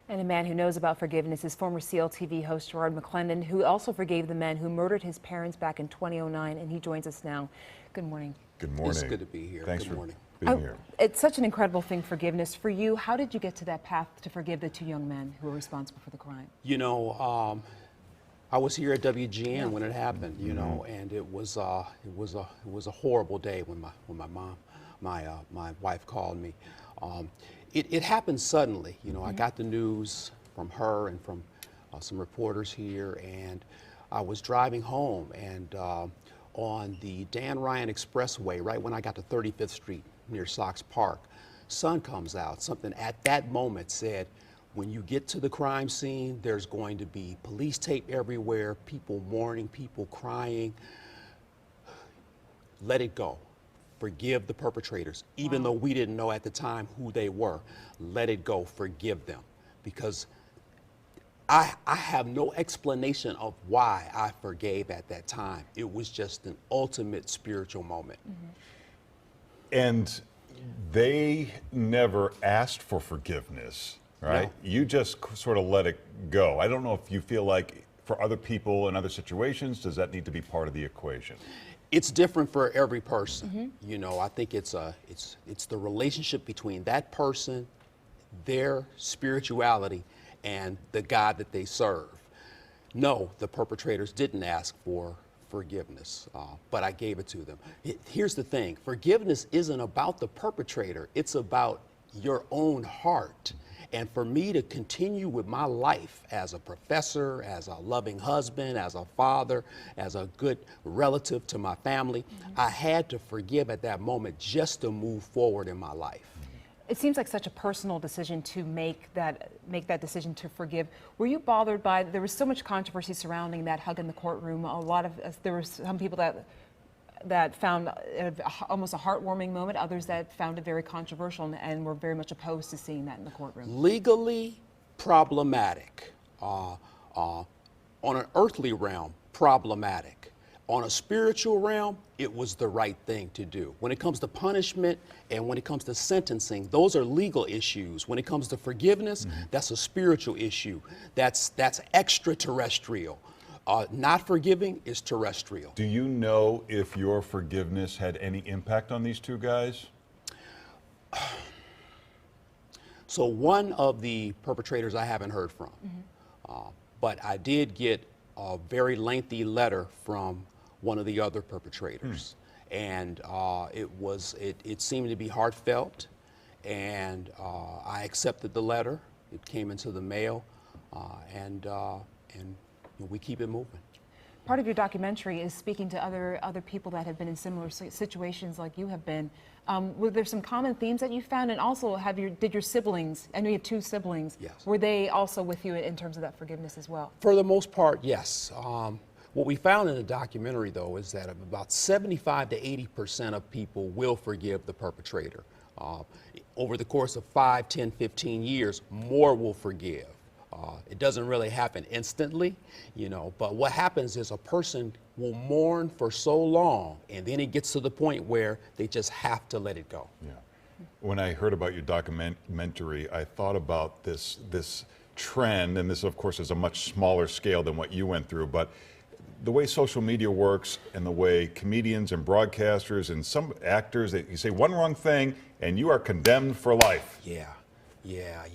And a man who knows about forgiveness is former CLTV host Garrard McClendon, who also forgave the men who murdered his parents back in 2009, and he joins us now. Good morning. Good morning. It's good to be here. Thanks good for morning. being here. It's such an incredible thing, forgiveness. For you, how did you get to that path to forgive the two young men who were responsible for the crime? You know, I was here at WGN when it happened. You know, and it was a horrible day when my mom, my wife called me. It happened suddenly. You know, I got the news from her and from some reporters here, and I was driving home, and on the Dan Ryan Expressway, right when I got to 35th Street near Sox Park, sun comes out. Something at that moment said, when you get to the crime scene, there's going to be police tape everywhere, people mourning, people crying. Let it go. Forgive the perpetrators, even though we didn't know at the time who they were. Let it go. Forgive them. Because I have no explanation of why I forgave at that time. It was just an ultimate spiritual moment. And they never asked for forgiveness, right? No. You just sort of let it go. I don't know if you feel like for other people in other situations, does that need to be part of the equation? It's different for every person. You know, I think it's the relationship between that person, their spirituality, and the God that they serve. No, the perpetrators didn't ask for forgiveness, but I gave it to them. Here's the thing, forgiveness isn't about the perpetrator, it's about your own heart. And for me to continue with my life as a professor, as a loving husband, as a father, as a good relative to my family, I had to forgive at that moment just to move forward in my life. It seems like such a personal decision to make that decision to forgive. Were you bothered by, there was so much controversy surrounding that hug in the courtroom. There were some people that found it almost a heartwarming moment, others that found it very controversial and were very much opposed to seeing that in the courtroom. Legally problematic. On an earthly realm, problematic. On a spiritual realm, it was the right thing to do. When it comes to punishment and when it comes to sentencing, those are legal issues. When it comes to forgiveness, that's a spiritual issue. That's extraterrestrial. Not forgiving is terrestrial. Do you know if your forgiveness had any impact on these two guys? So one of the perpetrators I haven't heard from, but I did get a very lengthy letter from one of the other perpetrators. And it seemed to be heartfelt, and I accepted the letter. It came into the mail, and we keep it moving. Part of your documentary is speaking to other people that have been in similar situations like you have been. Were there some common themes that you found? And also, did your siblings, I know you have two siblings, Yes. were they also with you in terms of that forgiveness as well? For the most part, yes. What we found in the documentary, though, is that about 75 to 80% of people will forgive the perpetrator. Over the course of 5, 10, 15 years, more will forgive. It doesn't really happen instantly, you know, but what happens is a person will mourn for so long, and then it gets to the point where they just have to let it go. Yeah. When I heard about your documentary, I thought about this trend, and this, of course, is a much smaller scale than what you went through, but the way social media works and the way comedians and broadcasters and some actors, you say one wrong thing and you are condemned for life. Yeah.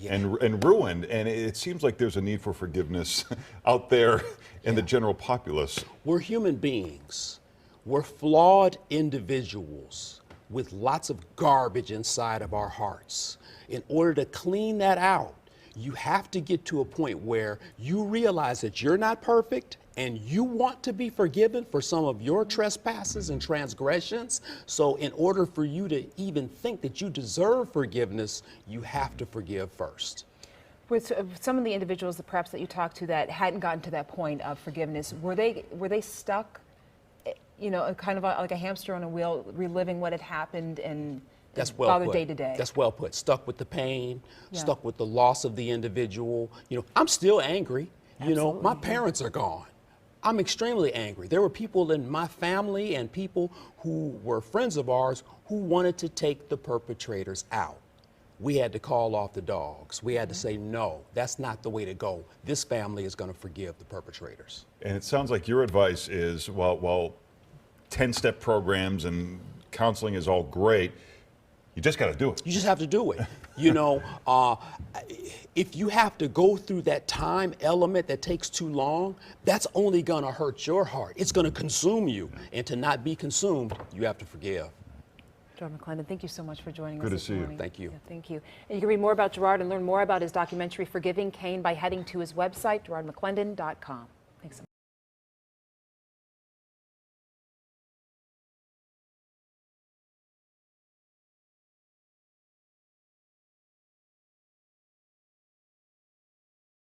And ruined. And it seems like there's a need for forgiveness out there in the general populace. We're human beings. We're flawed individuals with lots of garbage inside of our hearts. In order to clean that out, you have to get to a point where you realize that you're not perfect and you want to be forgiven for some of your trespasses and transgressions. So in order for you to even think that you deserve forgiveness, you have to forgive first. With some of the individuals that perhaps that you talked to that hadn't gotten to that point of forgiveness, were they stuck, you know, kind of like a hamster on a wheel, reliving what had happened and That's well bothered put. day to day? That's well put. Stuck with the pain, stuck with the loss of the individual. You know, I'm still angry. You know, my parents are gone. I'm extremely angry. There were people in my family and people who were friends of ours who wanted to take the perpetrators out. we had to call off the dogs. We had to say, no, that's not the way to go. This family is going to forgive the perpetrators. And it sounds like your advice is, while 10-step programs and counseling is all great, you just got to do it. You just have to do it. You know, if you have to go through that time element that takes too long, that's only going to hurt your heart. It's going to consume you. And to not be consumed, you have to forgive. Garrard McClendon, thank you so much for joining us Good to this see you. morning. Thank you. Yeah, thank you. And you can read more about Garrard and learn more about his documentary, Forgiving Cain, by heading to his website, GarrardMcClendon.com.